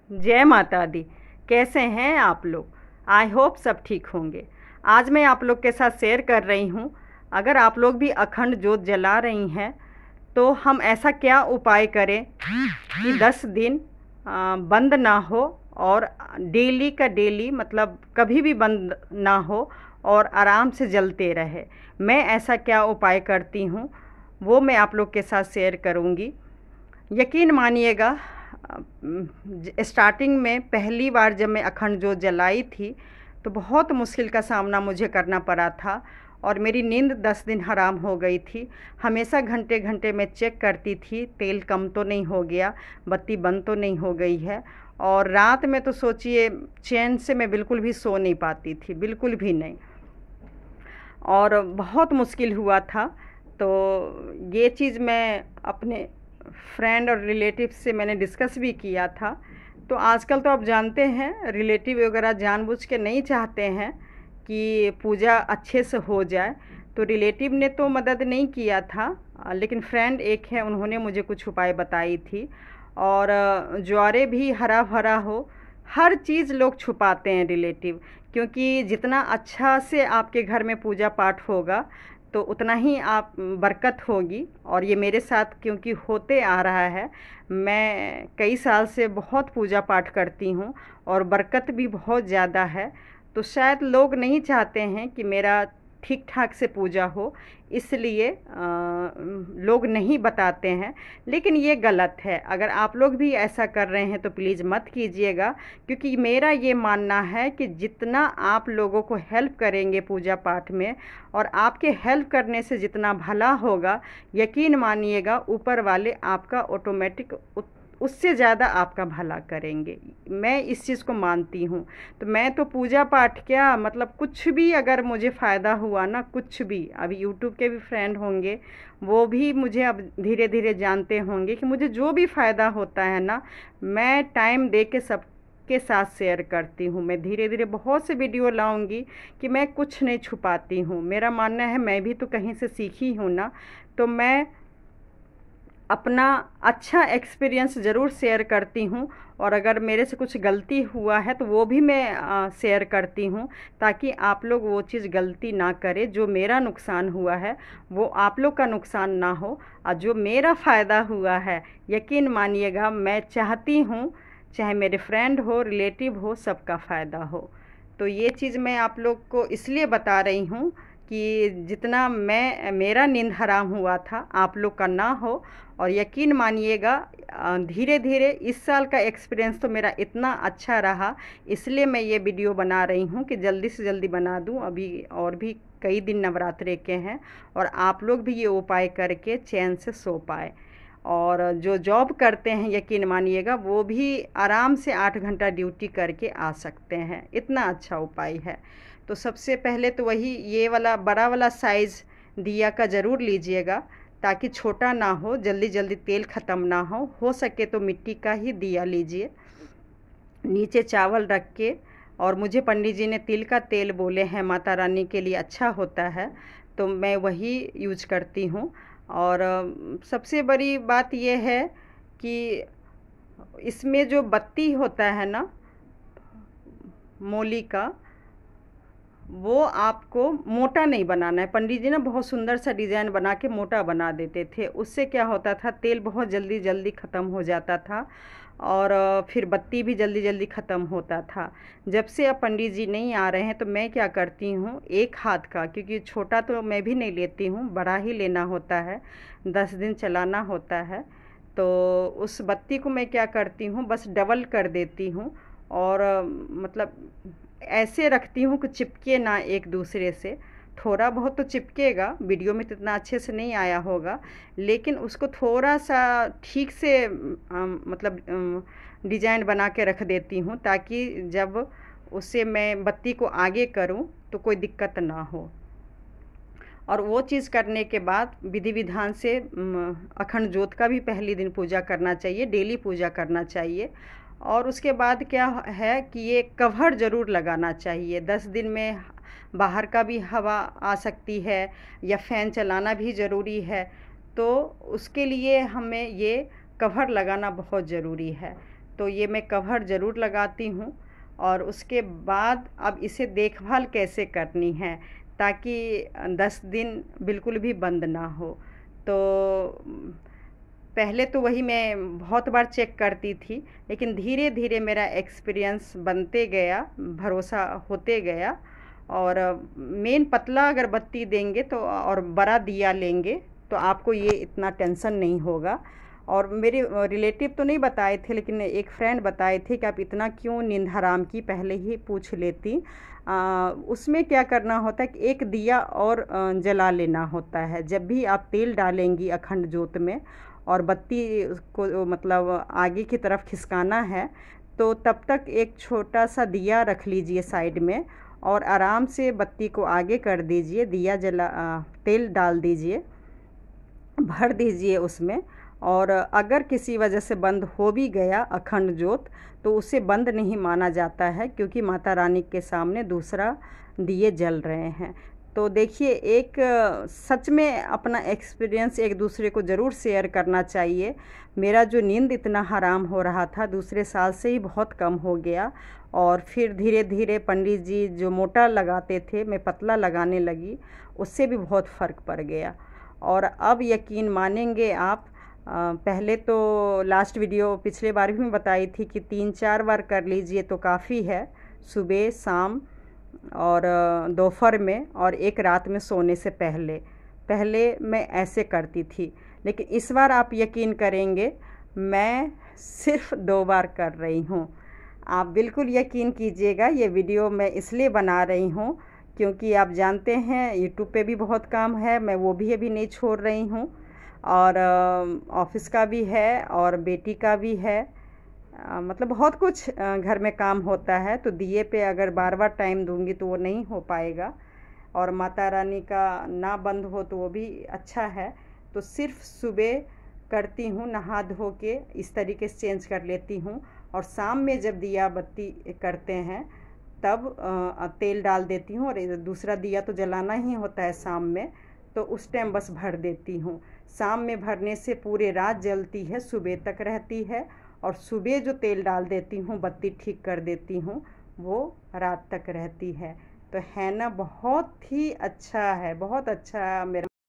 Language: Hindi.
जय माता दी। कैसे हैं आप लोग? आई होप सब ठीक होंगे। आज मैं आप लोग के साथ शेयर कर रही हूँ, अगर आप लोग भी अखंड जोत जला रही हैं तो हम ऐसा क्या उपाय करें कि 10 दिन बंद ना हो और डेली का डेली मतलब कभी भी बंद ना हो और आराम से जलते रहे। मैं ऐसा क्या उपाय करती हूँ वो मैं आप लोग के साथ शेयर करूँगी। यकीन मानिएगा, स्टार्टिंग में पहली बार जब मैं अखंड जोत जलाई थी तो बहुत मुश्किल का सामना मुझे करना पड़ा था और मेरी नींद 10 दिन हराम हो गई थी। हमेशा घंटे घंटे में चेक करती थी, तेल कम तो नहीं हो गया, बत्ती बंद तो नहीं हो गई है। और रात में तो सोचिए चैन से मैं बिल्कुल भी सो नहीं पाती थी, बिल्कुल भी नहीं। और बहुत मुश्किल हुआ था। तो ये चीज़ मैं अपने फ्रेंड और रिलेटिव से मैंने डिस्कस भी किया था। तो आजकल तो आप जानते हैं रिलेटिव वगैरह जानबूझ के नहीं चाहते हैं कि पूजा अच्छे से हो जाए। तो रिलेटिव ने तो मदद नहीं किया था, लेकिन फ्रेंड एक है, उन्होंने मुझे कुछ उपाय बताई थी। और ज्वारे भी हरा भरा हो, हर चीज़ लोग छुपाते हैं रिलेटिव, क्योंकि जितना अच्छा से आपके घर में पूजा पाठ होगा तो उतना ही आप बरकत होगी। और ये मेरे साथ क्योंकि होते आ रहा है, मैं कई साल से बहुत पूजा पाठ करती हूँ और बरकत भी बहुत ज़्यादा है। तो शायद लोग नहीं चाहते हैं कि मेरा ठीक ठाक से पूजा हो, इसलिए लोग नहीं बताते हैं। लेकिन ये गलत है। अगर आप लोग भी ऐसा कर रहे हैं तो प्लीज़ मत कीजिएगा, क्योंकि मेरा ये मानना है कि जितना आप लोगों को हेल्प करेंगे पूजा पाठ में और आपके हेल्प करने से जितना भला होगा, यकीन मानिएगा ऊपर वाले आपका ऑटोमेटिक उससे ज़्यादा आपका भला करेंगे। मैं इस चीज़ को मानती हूँ। तो मैं तो पूजा पाठ क्या मतलब कुछ भी अगर मुझे फ़ायदा हुआ ना, कुछ भी, अभी यूट्यूब के भी फ्रेंड होंगे वो भी मुझे अब धीरे धीरे जानते होंगे कि मुझे जो भी फ़ायदा होता है ना, मैं टाइम दे के सब के साथ शेयर करती हूँ। मैं धीरे धीरे बहुत से वीडियो लाऊंगी कि मैं कुछ नहीं छुपाती हूँ। मेरा मानना है मैं भी तो कहीं से सीखी हूँ ना, तो मैं अपना अच्छा एक्सपीरियंस ज़रूर शेयर करती हूँ। और अगर मेरे से कुछ गलती हुआ है तो वो भी मैं शेयर करती हूँ, ताकि आप लोग वो चीज़ गलती ना करें। जो मेरा नुकसान हुआ है वो आप लोग का नुकसान ना हो, और जो मेरा फ़ायदा हुआ है यकीन मानिएगा मैं चाहती हूँ चाहे मेरे फ्रेंड हो रिलेटिव हो सबका फ़ायदा हो। तो ये चीज़ मैं आप लोग को इसलिए बता रही हूँ कि जितना मैं मेरा नींद हराम हुआ था आप लोग का ना हो। और यकीन मानिएगा धीरे धीरे इस साल का एक्सपीरियंस तो मेरा इतना अच्छा रहा, इसलिए मैं ये वीडियो बना रही हूँ कि जल्दी से जल्दी बना दूँ। अभी और भी कई दिन नवरात्रे के हैं और आप लोग भी ये उपाय करके चैन से सो पाए। और जो जॉब करते हैं यकीन मानिएगा वो भी आराम से 8 घंटा ड्यूटी करके आ सकते हैं, इतना अच्छा उपाय है। तो सबसे पहले तो वही ये वाला बड़ा वाला साइज़ दिया का ज़रूर लीजिएगा, ताकि छोटा ना हो, जल्दी जल्दी तेल ख़त्म ना हो सके तो मिट्टी का ही दिया लीजिए। नीचे चावल रख के, और मुझे पंडित जी ने तिल का तेल बोले हैं माता रानी के लिए अच्छा होता है, तो मैं वही यूज करती हूँ। और सबसे बड़ी बात यह है कि इसमें जो बत्ती होता है ना मौली का, वो आपको मोटा नहीं बनाना है। पंडित जी ना बहुत सुंदर सा डिज़ाइन बना के मोटा बना देते थे, उससे क्या होता था तेल बहुत जल्दी जल्दी ख़त्म हो जाता था और फिर बत्ती भी जल्दी जल्दी ख़त्म होता था। जब से अब पंडित जी नहीं आ रहे हैं तो मैं क्या करती हूँ, एक हाथ का, क्योंकि छोटा तो मैं भी नहीं लेती हूँ, बड़ा ही लेना होता है, 10 दिन चलाना होता है। तो उस बत्ती को मैं क्या करती हूँ बस डबल कर देती हूँ और मतलब ऐसे रखती हूँ कि चिपके ना एक दूसरे से। थोड़ा बहुत तो चिपकेगा, वीडियो में तो इतना अच्छे से नहीं आया होगा, लेकिन उसको थोड़ा सा ठीक से मतलब डिजाइन बना के रख देती हूँ, ताकि जब उससे मैं बत्ती को आगे करूँ तो कोई दिक्कत ना हो। और वो चीज़ करने के बाद विधि विधान से अखंड जोत का भी पहली दिन पूजा करना चाहिए, डेली पूजा करना चाहिए। और उसके बाद क्या है कि ये कवर ज़रूर लगाना चाहिए। 10 दिन में बाहर का भी हवा आ सकती है या फ़ैन चलाना भी ज़रूरी है, तो उसके लिए हमें ये कवर लगाना बहुत ज़रूरी है। तो ये मैं कवर ज़रूर लगाती हूँ। और उसके बाद अब इसे देखभाल कैसे करनी है ताकि 10 दिन बिल्कुल भी बंद ना हो। तो पहले तो वही मैं बहुत बार चेक करती थी, लेकिन धीरे धीरे मेरा एक्सपीरियंस बनते गया, भरोसा होते गया। और मेन पतला अगर बत्ती देंगे तो और बड़ा दिया लेंगे तो आपको ये इतना टेंशन नहीं होगा। और मेरे रिलेटिव तो नहीं बताए थे, लेकिन एक फ्रेंड बताए थे कि आप इतना क्यों नींद हराम की, पहले ही पूछ लेती। उसमें क्या करना होता है कि एक दिया और जला लेना होता है। जब भी आप तेल डालेंगी अखंड जोत में और बत्ती को मतलब आगे की तरफ खिसकाना है, तो तब तक एक छोटा सा दिया रख लीजिए साइड में और आराम से बत्ती को आगे कर दीजिए, दिया तेल डाल दीजिए, भर दीजिए उसमें। और अगर किसी वजह से बंद हो भी गया अखंड जोत तो उसे बंद नहीं माना जाता है, क्योंकि माता रानी के सामने दूसरा दिए जल रहे हैं। तो देखिए, एक सच में अपना एक्सपीरियंस एक दूसरे को ज़रूर शेयर करना चाहिए। मेरा जो नींद इतना हराम हो रहा था दूसरे साल से ही बहुत कम हो गया। और फिर धीरे धीरे पंडित जी जो मोटा लगाते थे मैं पतला लगाने लगी, उससे भी बहुत फ़र्क पड़ गया। और अब यकीन मानेंगे आप, पहले तो लास्ट वीडियो पिछले बार भी मैं बताई थी कि 3-4 बार कर लीजिए तो काफ़ी है, सुबह शाम और दोपहर में और एक रात में सोने से पहले। पहले मैं ऐसे करती थी, लेकिन इस बार आप यकीन करेंगे मैं सिर्फ 2 बार कर रही हूँ। आप बिल्कुल यकीन कीजिएगा, ये वीडियो मैं इसलिए बना रही हूँ क्योंकि आप जानते हैं यूट्यूब पे भी बहुत काम है, मैं वो भी अभी नहीं छोड़ रही हूँ। और ऑफिस का भी है और बेटी का भी है, मतलब बहुत कुछ घर में काम होता है। तो दिए पे अगर बार बार टाइम दूंगी तो वो नहीं हो पाएगा। और माता रानी का ना बंद हो तो वो भी अच्छा है। तो सिर्फ सुबह करती हूँ, नहा धो के इस तरीके से चेंज कर लेती हूँ। और शाम में जब दिया बत्ती करते हैं तब तेल डाल देती हूँ और दूसरा दिया तो जलाना ही होता है शाम में, तो उस टाइम बस भर देती हूँ। शाम में भरने से पूरे रात जलती है, सुबह तक रहती है। और सुबह जो तेल डाल देती हूँ, बत्ती ठीक कर देती हूँ, वो रात तक रहती है। तो है ना, बहुत ही अच्छा है, बहुत अच्छा मेरा